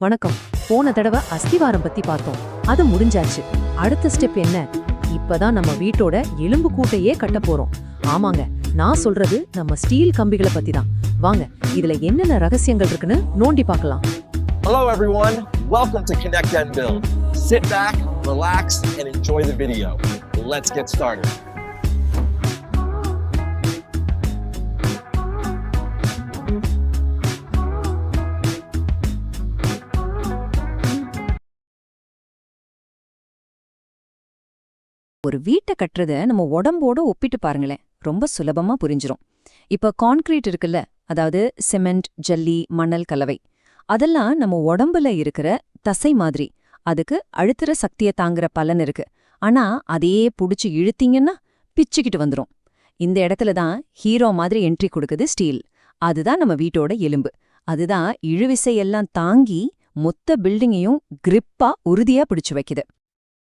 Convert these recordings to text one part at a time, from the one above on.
வணக்கம். போன தடவை அஸ்திவாரம் பத்தி பார்த்தோம். அது முடிஞ்சாச்சு. அடுத்த ஸ்டெப் என்ன? இப்பதான் நம்ம வீட்டோட எலும்பு கூட்டையே கட்ட போறோம். ஆமாங்க, நான் சொல்றது நம்ம ஸ்டீல் கம்பிகளை பத்தி தான். வாங்க, இதுல என்னென்ன ரகசியங்கள் இருக்குன்னு நோண்டி பார்க்கலாம். Hello everyone, welcome to Connect and Build. Sit back, relax and enjoy the video. Let's get started. ஒரு வீட்டை கட்டுறத நம்ம உடம்போட ஒப்பிட்டு பாருங்களேன், ரொம்ப சுலபமா புரிஞ்சிரும். இப்ப கான்கிரீட் இருக்குல்ல, அதாவது சிமெண்ட், ஜல்லி, மணல் கலவை, அதெல்லாம் நம்ம உடம்புல இருக்கிற தசை மாதிரி. அதுக்கு அழுத்துற சக்தியை தாங்குற பலன் இருக்கு. ஆனா அதையே புடிச்சு இழுத்தீங்கன்னா பிச்சுக்கிட்டு வந்துரும். இந்த இடத்துல தான் ஹீரோ மாதிரி என்ட்ரி கொடுக்குது ஸ்டீல். அதுதான் நம்ம வீட்டோட எலும்பு. அதுதான் இழுவிசையெல்லாம் தாங்கி மொத்த பில்டிங்கையும் கிரிப்பா உறுதியா பிடிச்சு வைக்குது.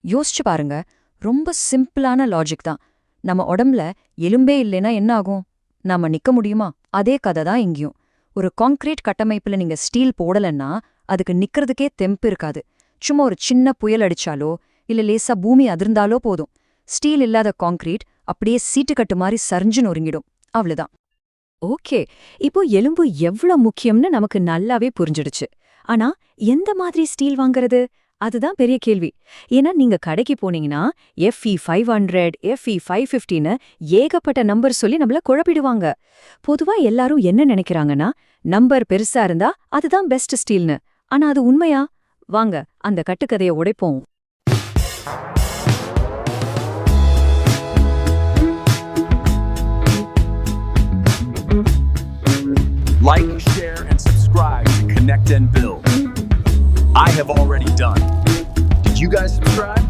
யோசிச்சு பாருங்க, ரொம்ப சிம்பிளான லாஜிக் தான். நம்ம உடம்புல எலும்பே இல்லைன்னா என்ன ஆகும்? நாம நிக்க முடியுமா? அதே கதை தான் இங்கேயும். ஒரு கான்கிரீட் கட்டமைப்புல நீங்க ஸ்டீல் போடலன்னா அதுக்கு நிக்கிறதுக்கே தெம்பு இருக்காது. சும்மா ஒரு சின்ன புயல் அடிச்சாலோ இல்ல லேசா பூமி அதிர்ந்தாலோ போதும், ஸ்டீல் இல்லாத கான்கிரீட் அப்படியே சீட்டுக்கட்டு மாதிரி சரிஞ்சு நொறுங்கிடும். அவ்வளவுதான். ஓகே, இப்போ எலும்பு எவ்ளோ முக்கியம்னு நமக்கு நல்லாவே புரிஞ்சிடுச்சு. ஆனா எந்த மாதிரி ஸ்டீல் வாங்குறது? அதுதான் பெரிய கேள்வி. ஏன்னா நீங்க கடைக்கு போனீங்கன்னா FE 500, FE 550ன்னு ஏகப்பட்ட நம்பர் சொல்லி நம்மள குழப்பிடுவாங்க. பொதுவா எல்லாரும் என்ன நினைக்கிறாங்கன்னா, நம்பர் பெருசா இருந்தா அதுதான் பெஸ்ட் ஸ்டீல்னு. ஆனா அது உண்மையா? வாங்க அந்த கட்டுக்கதையை உடைப்போம். Like, share, and subscribe to Connect and Build. I have already done. Did you guys subscribe?